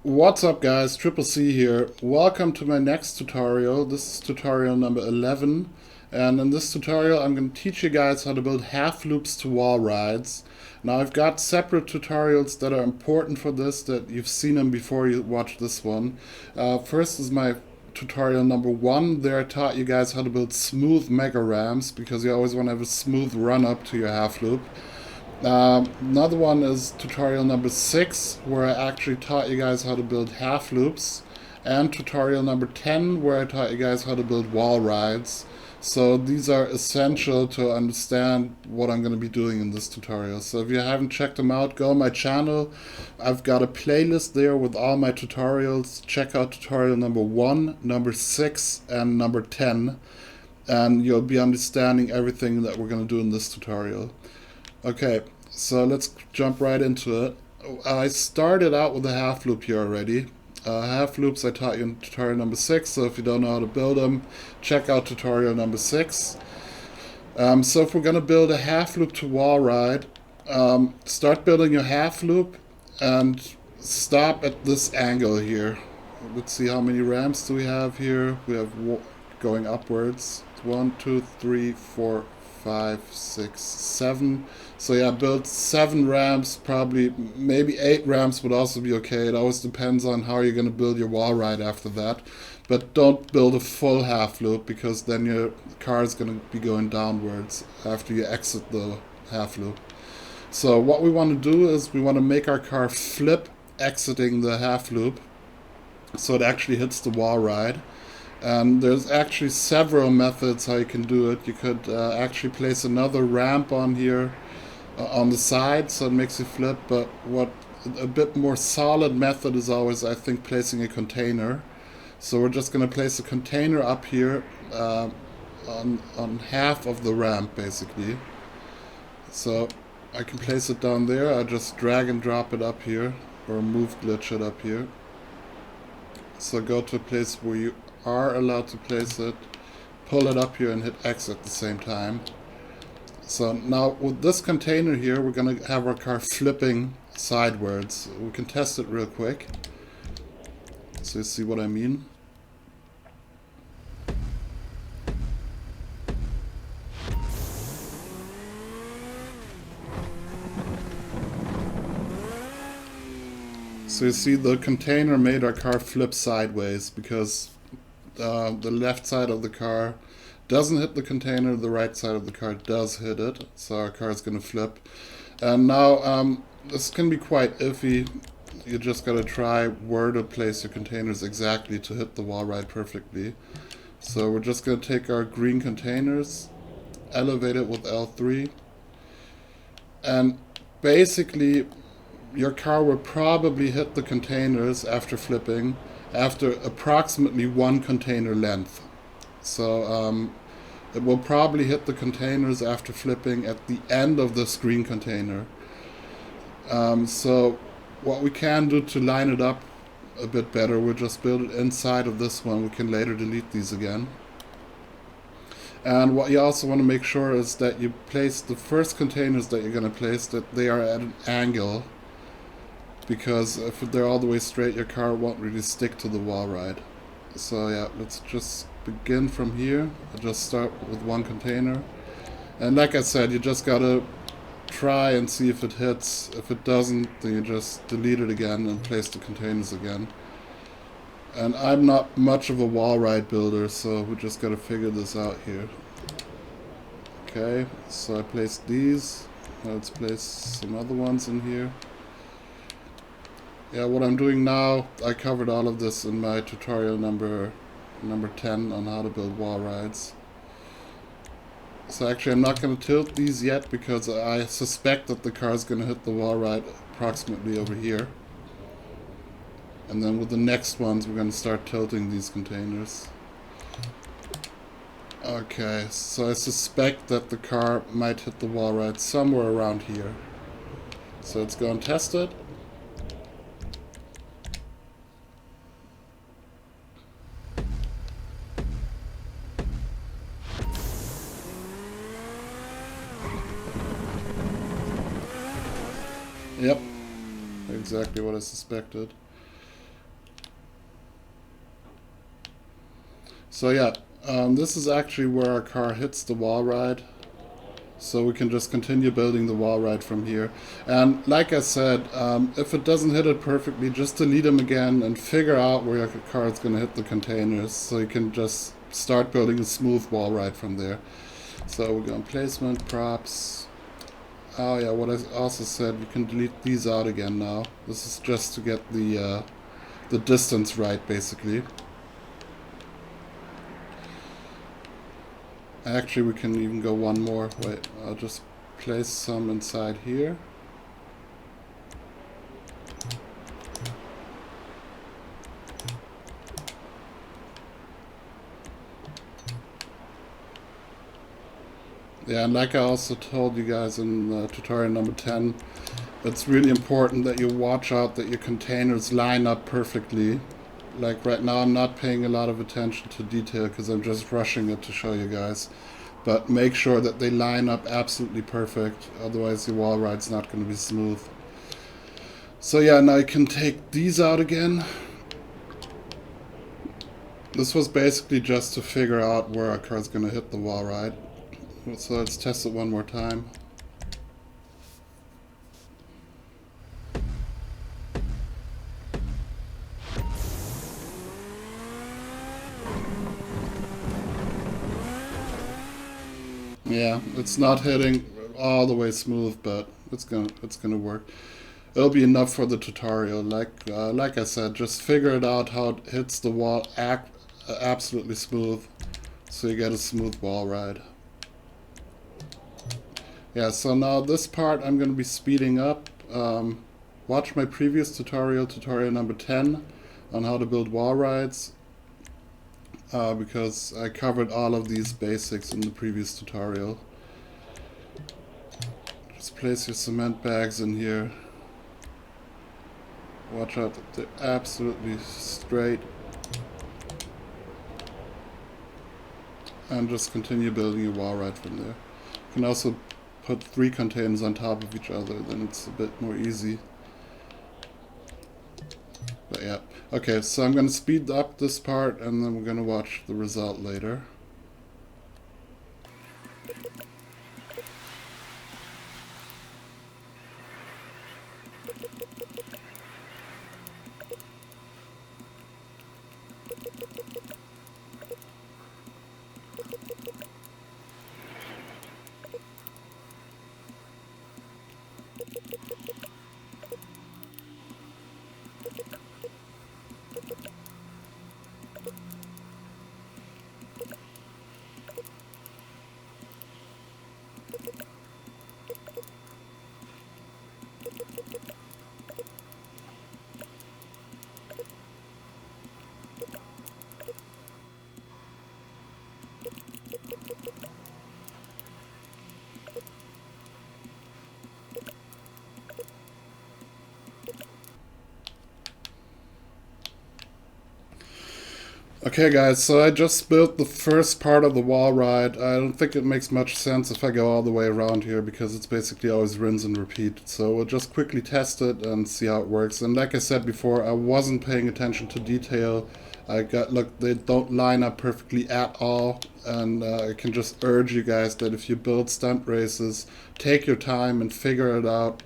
What's up guys, Triple C here. Welcome to my next tutorial. This is tutorial number 11, and in this tutorial I'm going to teach you guys how to build half loops to wall rides. Now I've got separate tutorials that are important for this, that you've seen them before you watch this one. First is my tutorial number 1. There I taught you guys how to build smooth mega ramps, because you always want to have a smooth run up to your half loop. Another one is tutorial number 6, where I actually taught you guys how to build half loops, and tutorial number 10, where I taught you guys how to build wall rides. So these are essential to understand what I'm going to be doing in this tutorial. So if you haven't checked them out, go on my channel. I've got a playlist there with all my tutorials. Check out tutorial number 1, number 6, and number 10, and you'll be understanding everything that we're going to do in this tutorial. Okay, so let's jump right into it. I started out with a half loop here already. Half loops I taught you in tutorial number 6, so if you don't know how to build them, check out tutorial number 6. So if we're going to build a half loop to wall ride, start building your half loop and stop at this angle here. Let's see, how many ramps do we have here? We have going upwards. 1, 2, 3, 4, 5, 6, 7. So yeah, build 7 ramps, probably maybe 8 ramps would also be okay. It always depends on how you're going to build your wall ride after that. But don't build a full half loop, because then your car is going to be going downwards after you exit the half loop. So what we want to do is we want to make our car flip exiting the half loop, so it actually hits the wall ride. And there's actually several methods how you can do it. You could actually place another ramp on here on the side, so it makes you flip. But what a bit more solid method is always, I think, placing a container. So we're just going to place a container up here on half of the ramp, basically. So I can place it down there. I just drag and drop it up here, or move glitch it up here. So go to a place where you are allowed to place it, pull it up here and hit X at the same time. So now with this container here, we're going to have our car flipping sideways. We can test it real quick, so you see what I mean. So you see the container made our car flip sideways, because the left side of the car doesn't hit the container, the right side of the car does hit it, so our car is going to flip. And now this can be quite iffy. You just got to try where to place your containers exactly to hit the wall ride perfectly. So we're just going to take our green containers, elevate it with L3, and basically your car will probably hit the containers after flipping after approximately 1 container length. So it will probably hit the containers after flipping at the end of this green container. So what we can do to line it up a bit better, we'll just build it inside of this one. We can later delete these again. And what you also want to make sure is that you place the first containers that you're going to place, that they are at an angle, because if they're all the way straight, your car won't really stick to the wall ride. So yeah, let's just begin from here. I'll just start with 1 container, and like I said, you just gotta try and see if it hits. If it doesn't, then you just delete it again and place the containers again. And I'm not much of a wall ride builder, so we just gotta figure this out here. Okay, so I placed these. Now let's place some other ones in here. Yeah, what I'm doing now, I covered all of this in my tutorial number 10 on how to build wall rides. So actually I'm not going to tilt these yet, because I suspect that the car is going to hit the wall ride approximately over here. And then with the next ones we're going to start tilting these containers. Okay, so I suspect that the car might hit the wall ride somewhere around here. So let's go and test it. Yep, exactly what I suspected. So yeah, this is actually where our car hits the wall ride. So we can just continue building the wall ride from here. And like I said, if it doesn't hit it perfectly, just delete them again and figure out where your car is going to hit the containers. So you can just start building a smooth wall ride from there. So we're going placement, props. Oh yeah, what I also said, we can delete these out again now. This is just to get the distance right, basically. Actually, we can even go one more. Wait, I'll just place some inside here. Yeah, and like I also told you guys in tutorial number 10, it's really important that you watch out that your containers line up perfectly. Like right now I'm not paying a lot of attention to detail because I'm just rushing it to show you guys. But make sure that they line up absolutely perfect, otherwise your wall ride's not going to be smooth. So yeah, now you can take these out again. This was basically just to figure out where our car's going to hit the wall ride. So let's test it one more time. Yeah, it's not hitting all the way smooth, but it's gonna work. It'll be enough for the tutorial. Like I said, just figure it out how it hits the wall absolutely smooth, so you get a smooth wall ride. Yeah, so now this part I'm gonna be speeding up. Watch my previous tutorial, tutorial number 10, on how to build wall rides. Because I covered all of these basics in the previous tutorial. Just place your cement bags in here. Watch out that they're absolutely straight. And just continue building your wall ride from there. You can also put 3 containers on top of each other, then it's a bit more easy. But yeah. Okay, so I'm going to speed up this part and then we're going to watch the result later. Okay guys, so I just built the first part of the wall ride. I don't think it makes much sense if I go all the way around here because it's basically always rinse and repeat. So we'll just quickly test it and see how it works. And like I said before, I wasn't paying attention to detail. Look, they don't line up perfectly at all. And I can just urge you guys that if you build stunt races, take your time and figure it out.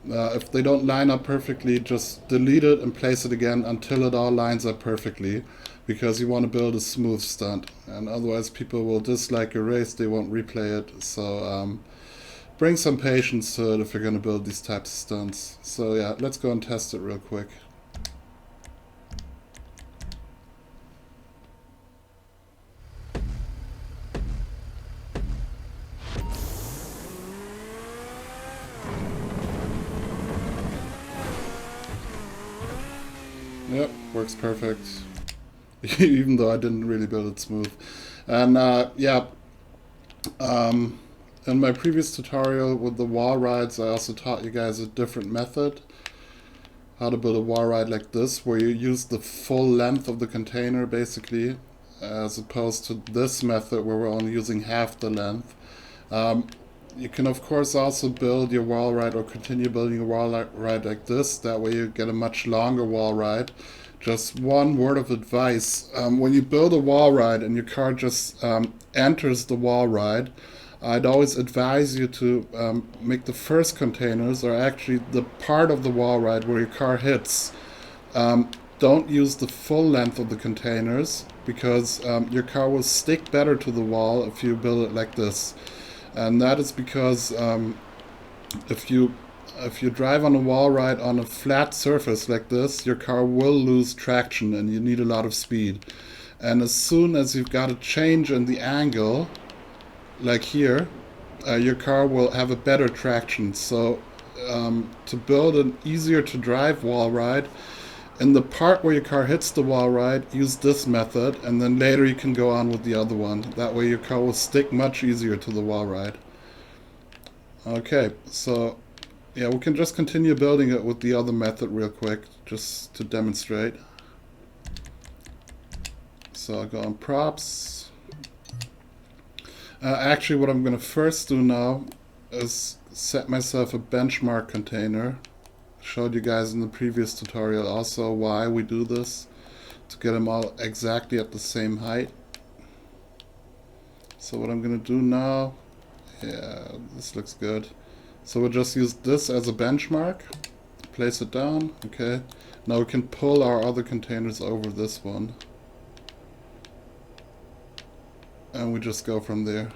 If they don't line up perfectly, just delete it and place it again until it all lines up perfectly, because you want to build a smooth stunt, and otherwise people will dislike your race, they won't replay it. So bring some patience to it if you're going to build these types of stunts. So yeah, let's go and test it real quick. Yep, works perfect. Even though I didn't really build it smooth. And yeah, in my previous tutorial with the wall rides, I also taught you guys a different method. How to build a wall ride like this, where you use the full length of the container basically, as opposed to this method where we're only using half the length. You can of course also build your wall ride or continue building a wall ride like this. That way you get a much longer wall ride. just one word of advice. When you build a wall ride and your car just enters the wall ride, I'd always advise you to make the first containers, or actually the part of the wall ride where your car hits, don't use the full length of the containers, because your car will stick better to the wall if you build it like this. And that is because if you drive on a wall ride on a flat surface like this, your car will lose traction and you need a lot of speed. And as soon as you've got a change in the angle, like here, your car will have a better traction. So to build an easier to drive wall ride, in the part where your car hits the wall ride, use this method, and then later you can go on with the other one. That way your car will stick much easier to the wall ride. Okay, so yeah, we can just continue building it with the other method real quick, just to demonstrate. So I'll go on props. Actually, what I'm going to first do now is set myself a benchmark container. Showed you guys in the previous tutorial also why we do this, to get them all exactly at the same height. So what I'm going to do now, yeah, this looks good. So we'll just use this as a benchmark, place it down, okay. Now we can pull our other containers over this one. And we just go from there.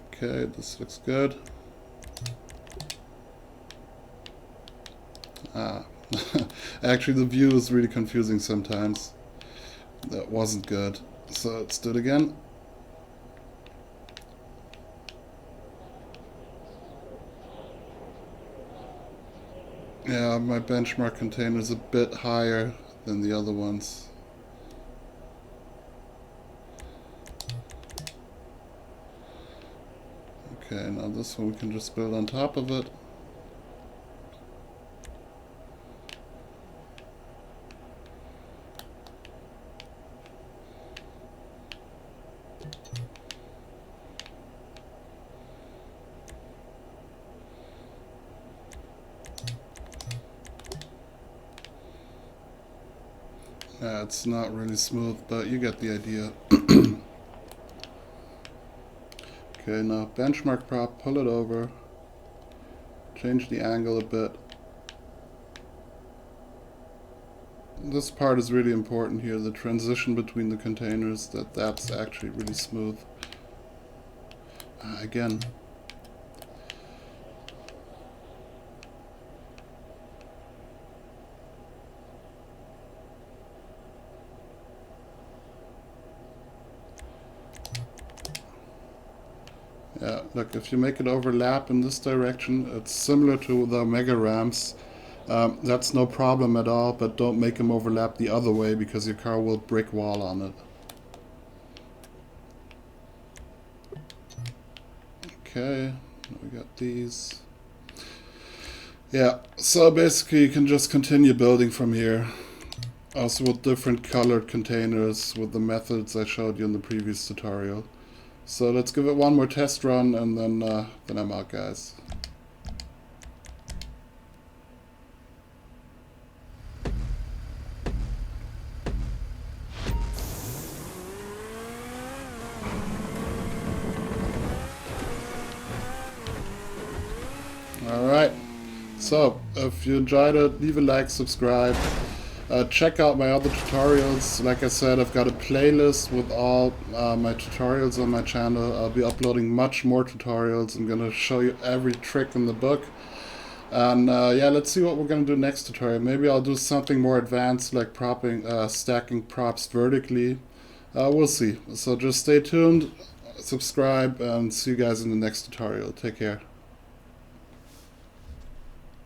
Okay, this looks good. Actually the view is really confusing sometimes. That wasn't good. So let's do it again. Yeah, my benchmark container is a bit higher than the other ones. Okay, now this one we can just build on top of it. It's not really smooth, but you get the idea. Okay, now benchmark prop, pull it over, change the angle a bit. This part is really important here, the transition between the containers, that's actually really smooth. Again. Yeah, look, if you make it overlap in this direction, it's similar to the Mega Ramps. That's no problem at all, but don't make them overlap the other way because your car will brick wall on it. Okay, we got these. Yeah, so basically you can just continue building from here. Also with different colored containers with the methods I showed you in the previous tutorial. So let's give it one more test run and then I'm out, guys. Alright, so if you enjoyed it, leave a like, subscribe. Check out my other tutorials. Like I said, I've got a playlist with all my tutorials on my channel. I'll be uploading much more tutorials. I'm going to show you every trick in the book. And yeah, let's see what we're going to do next tutorial. Maybe I'll do something more advanced like stacking props vertically. We'll see. So just stay tuned, subscribe, and see you guys in the next tutorial. Take care.